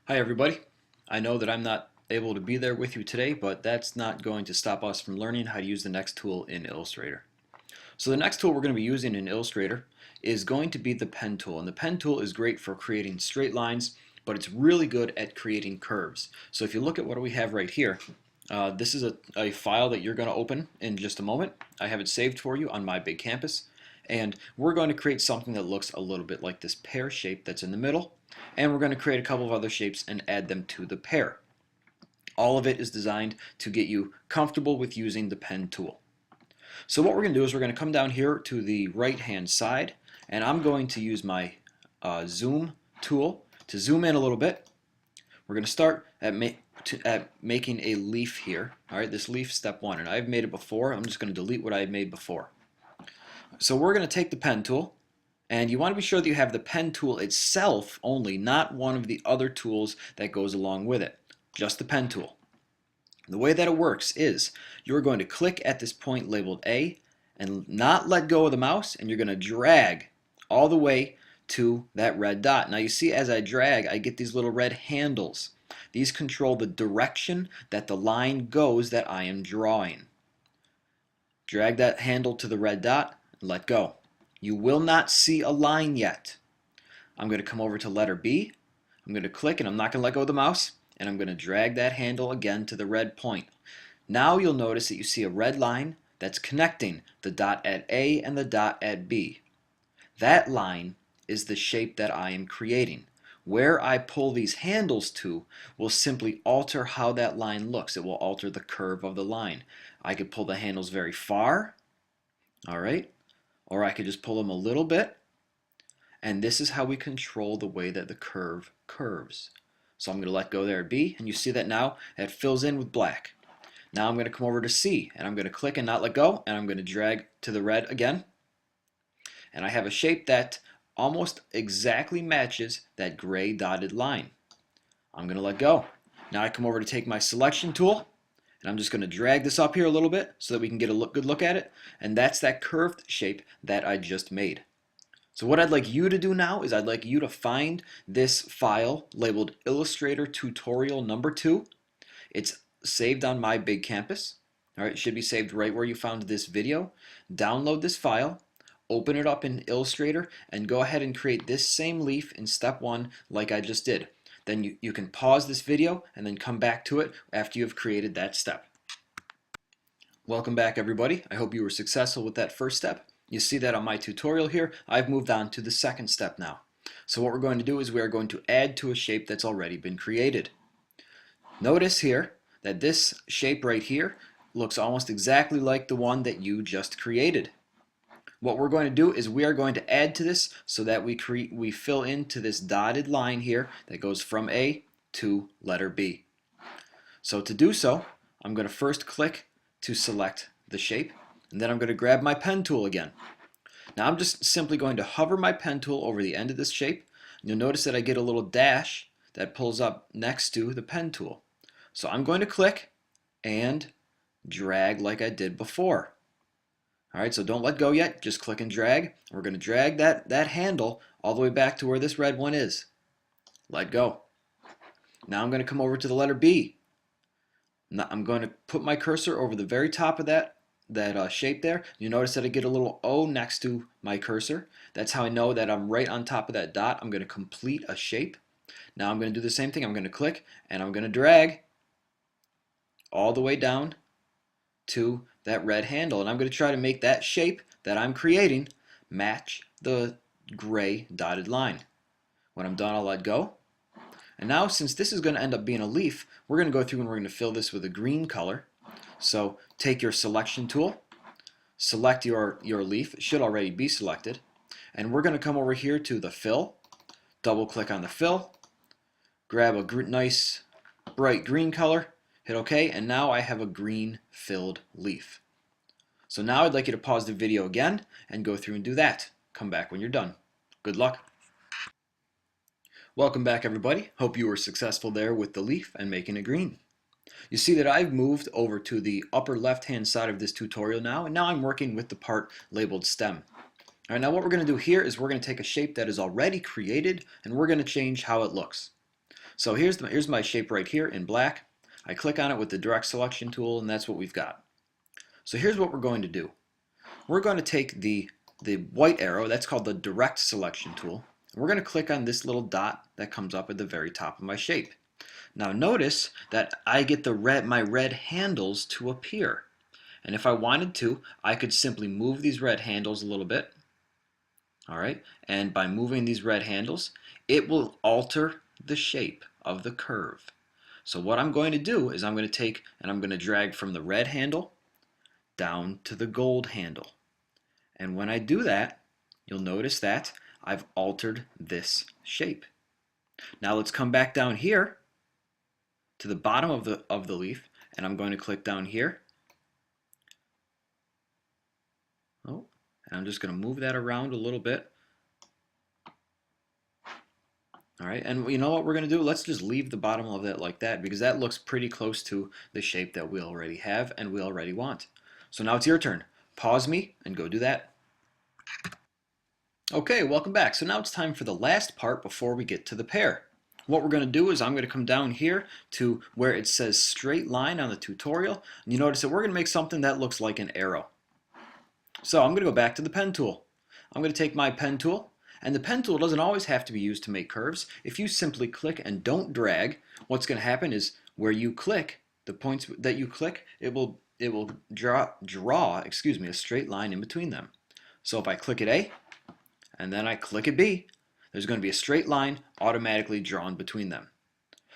Hi everybody. I know that I'm not able to be there with you today, but that's not going to stop us from learning how to use the next tool in Illustrator. So the next tool we're going to be using in Illustrator is going to be the pen tool. And the pen tool is great for creating straight lines, but it's really good at creating curves. So if you look at what we have right here, this is a file that you're going to open in just a moment. I have it saved for you on my big campus. And we're going to create something that looks a little bit like this pear shape that's in the middle. And we're going to create a couple of other shapes and add them to the pear. All of it is designed to get you comfortable with using the pen tool. So what we're going to do is we're going to come down here to the right hand side, and I'm going to use my zoom tool to zoom in a little bit. We're going to start at making a leaf here. Alright, this leaf step one, and I've made it before. I'm just going to delete what I had made before. So we're going to take the pen tool, and you want to be sure that you have the pen tool itself only, not one of the other tools that goes along with it. Just the pen tool. The way that it works is you're going to click at this point labeled A and not let go of the mouse, and you're going to drag all the way to that red dot. Now you see as I drag, I get these little red handles. These control the direction that the line goes that I am drawing. Drag that handle to the red dot and let go. You will not see a line yet. I'm going to come over to letter B. I'm going to click, and I'm not going to let go of the mouse, and I'm going to drag that handle again to the red point. Now you'll notice that you see a red line that's connecting the dot at A and the dot at B. That line is the shape that I am creating. Where I pull these handles to will simply alter how that line looks. It will alter the curve of the line. I could pull the handles very far, all right, or I could just pull them a little bit, and this is how we control the way that the curve curves. So I'm going to let go there at B, and you see that now it fills in with black. Now I'm going to come over to C, and I'm going to click and not let go, and I'm going to drag to the red again. And I have a shape that almost exactly matches that gray dotted line. I'm going to let go. Now I come over to take my selection tool, and I'm just going to drag this up here a little bit so that we can get a good look at it. And that's that curved shape that I just made. So what I'd like you to do now is I'd like you to find this file labeled Illustrator Tutorial Number 2. It's saved on my big campus. All right, it should be saved right where you found this video. Download this file, open it up in Illustrator, and go ahead and create this same leaf in step 1 like I just did. Then you can pause this video and then come back to it after you have created that step. Welcome back everybody. I hope you were successful with that first step. You see that on my tutorial here, I've moved on to the second step now. So what we're going to do is we are going to add to a shape that's already been created. Notice here that this shape right here looks almost exactly like the one that you just created. What we're going to do is we are going to add to this so that we fill into this dotted line here that goes from A to letter B. So to do so, I'm going to first click to select the shape, and then I'm going to grab my pen tool again. Now I'm just simply going to hover my pen tool over the end of this shape. You'll notice that I get a little dash that pulls up next to the pen tool. So I'm going to click and drag like I did before. Alright, so don't let go yet, just click and drag. We're going to drag that handle all the way back to where this red one is. Let go. Now I'm going to come over to the letter B. Now I'm going to put my cursor over the very top of that shape there. You notice that I get a little O next to my cursor. That's how I know that I'm right on top of that dot. I'm going to complete a shape. Now I'm going to do the same thing. I'm going to click and I'm going to drag all the way down to that red handle, and I'm going to try to make that shape that I'm creating match the gray dotted line. When I'm done, I'll let go. And now, since this is going to end up being a leaf, we're going to go through and we're going to fill this with a green color. So take your selection tool, select your leaf. It should already be selected. And we're going to come over here to the fill, double click on the fill, grab a nice bright green color, hit OK, and now I have a green filled leaf. So now I'd like you to pause the video again and go through and do that. Come back when you're done. Good luck. Welcome back everybody. Hope you were successful there with the leaf and making it green. You see that I've moved over to the upper left hand side of this tutorial now, and now I'm working with the part labeled stem. Alright, now what we're going to do here is we're going to take a shape that is already created and we're going to change how it looks. So here's my shape right here in black. I click on it with the direct selection tool, and that's what we've got. So here's what we're going to do. We're going to take the white arrow, that's called the direct selection tool. We're going to click on this little dot that comes up at the very top of my shape. Now notice that I get my red handles to appear. And if I wanted to, I could simply move these red handles a little bit. All right, and by moving these red handles, it will alter the shape of the curve. So what I'm going to do is I'm going to take and I'm going to drag from the red handle down to the gold handle. And when I do that, you'll notice that I've altered this shape. Now let's come back down here to the bottom of the leaf, and I'm going to click down here. Oh, and I'm just going to move that around a little bit. All right, and you know what we're going to do? Let's just leave the bottom of it like that because that looks pretty close to the shape that we already have and we already want. So now it's your turn. Pause me and go do that. Okay, welcome back. So now it's time for the last part before we get to the pear. What we're going to do is I'm going to come down here to where it says straight line on the tutorial. And you notice that we're going to make something that looks like an arrow. So I'm going to go back to the pen tool. I'm going to take my pen tool. And the pen tool doesn't always have to be used to make curves. If you simply click and don't drag, what's going to happen is where you click, the points that you click, it will draw a straight line in between them. So if I click at A and then I click at B, there's going to be a straight line automatically drawn between them.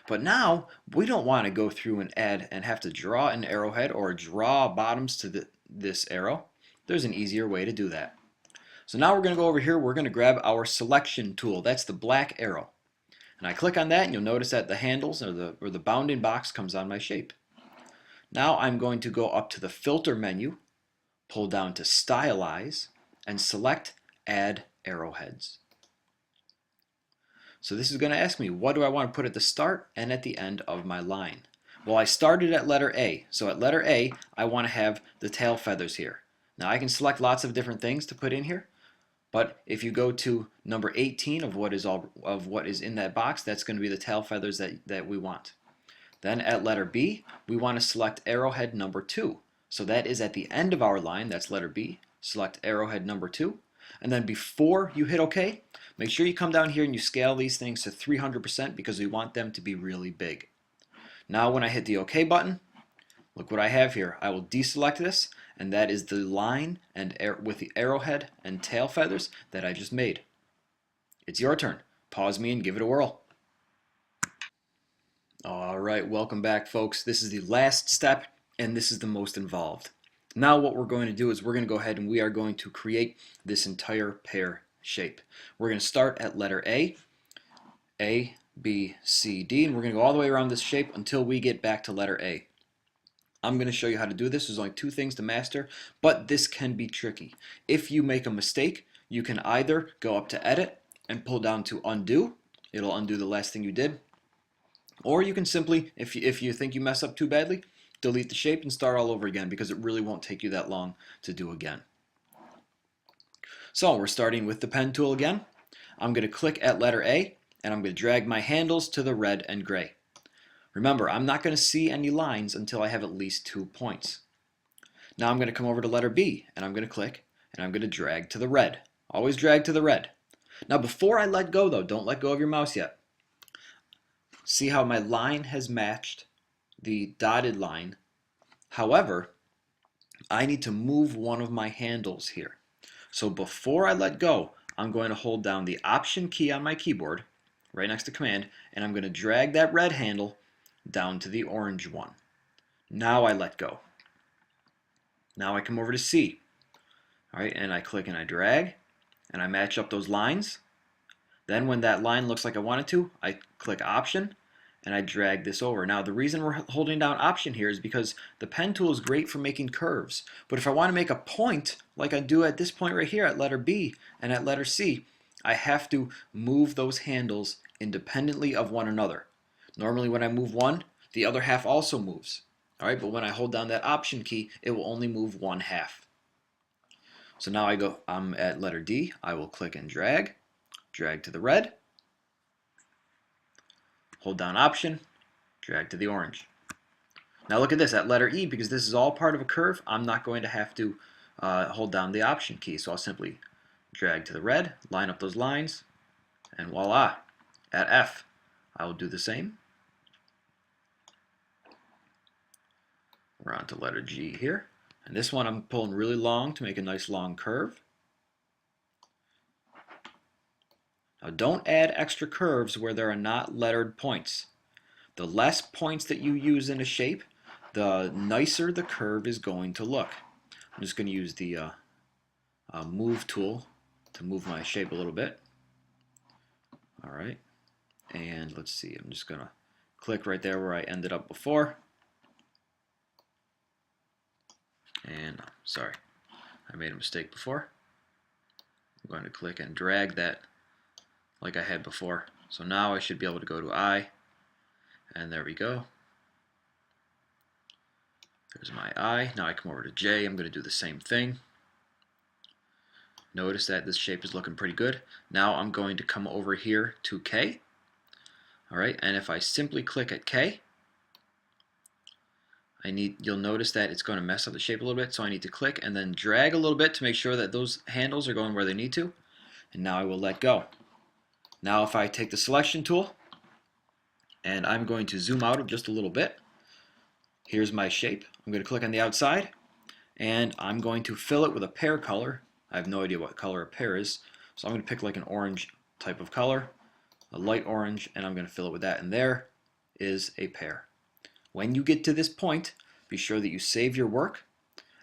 But now we don't want to go through and add and have to draw an arrowhead or draw bottoms to this arrow. There's an easier way to do that. So now we're going to go over here, we're going to grab our selection tool. That's the black arrow. And I click on that and you'll notice that the handles or the bounding box comes on my shape. Now I'm going to go up to the filter menu, pull down to stylize, and select add arrowheads. So this is going to ask me, what do I want to put at the start and at the end of my line? Well, I started at letter A. So at letter A, I want to have the tail feathers here. Now I can select lots of different things to put in here. But if you go to number 18 of what is in that box, that's going to be the tail feathers that we want. Then at letter B, we want to select arrowhead number 2. So that is at the end of our line, that's letter B. Select arrowhead number 2. And then before you hit OK, make sure you come down here and you scale these things to 300% because we want them to be really big. Now when I hit the OK button, look what I have here. I will deselect this, and that is the line and with the arrowhead and tail feathers that I just made. It's your turn. Pause me and give it a whirl. All right, welcome back, folks. This is the last step, and this is the most involved. Now what we're going to do is we're going to go ahead and we are going to create this entire pear shape. We're going to start at letter A, B, C, D, and we're going to go all the way around this shape until we get back to letter A. I'm going to show you how to do this. There's only 2 things to master, but this can be tricky. If you make a mistake, you can either go up to Edit and pull down to Undo. It'll undo the last thing you did. Or you can simply, if you think you mess up too badly, delete the shape and start all over again because it really won't take you that long to do again. So we're starting with the pen tool again. I'm going to click at letter A and I'm going to drag my handles to the red and gray. Remember, I'm not going to see any lines until I have at least 2 points. Now I'm going to come over to letter B and I'm going to click and I'm going to drag to the red. Always drag to the red. Now before I let go though, don't let go of your mouse yet. See how my line has matched the dotted line. However, I need to move one of my handles here. So before I let go, I'm going to hold down the Option key on my keyboard, right next to Command, and I'm going to drag that red handle down to the orange one. Now I let go. Now I come over to C. All right, and I click and I drag, and I match up those lines. Then when that line looks like I want it to, I click Option, and I drag this over. Now the reason we're holding down Option here is because the pen tool is great for making curves. But if I want to make a point, like I do at this point right here at letter B and at letter C, I have to move those handles independently of one another. Normally when I move one, the other half also moves. All right, but when I hold down that Option key, it will only move one half. So now I'm at letter D. I will click and drag to the red. hold down Option, drag to the orange. Now look at this, at letter E, because this is all part of a curve, I'm not going to have to hold down the Option key. So I'll simply drag to the red, line up those lines, and voila. At F, I will do the same. We're on to letter G here. And this one I'm pulling really long to make a nice long curve. Now don't add extra curves where there are not lettered points. The less points that you use in a shape, the nicer the curve is going to look. I'm just going to use the move tool to move my shape a little bit. All right, and let's see, I'm just going to click right there where I ended up before. And sorry, I made a mistake before. I'm going to click and drag that like I had before. So now I should be able to go to I, and there we go. There's my I. Now I come over to J. I'm going to do the same thing. Notice that this shape is looking pretty good. Now I'm going to come over here to K. All right, and if I simply click at K, you'll notice that it's going to mess up the shape a little bit, so I need to click and then drag a little bit to make sure that those handles are going where they need to. And now I will let go. Now if I take the selection tool and I'm going to zoom out just a little bit, here's my shape. I'm going to click on the outside and I'm going to fill it with a pear color. I have no idea what color a pear is, so I'm going to pick like an orange type of color, a light orange, and I'm going to fill it with that, and there is a pear. When you get to this point, be sure that you save your work,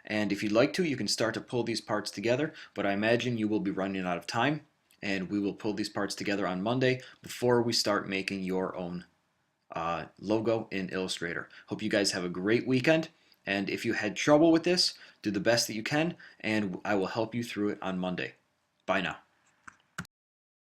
and if you'd like to, you can start to pull these parts together, but I imagine you will be running out of time, and we will pull these parts together on Monday before we start making your own logo in Illustrator. Hope you guys have a great weekend, and if you had trouble with this, do the best that you can, and I will help you through it on Monday. Bye now.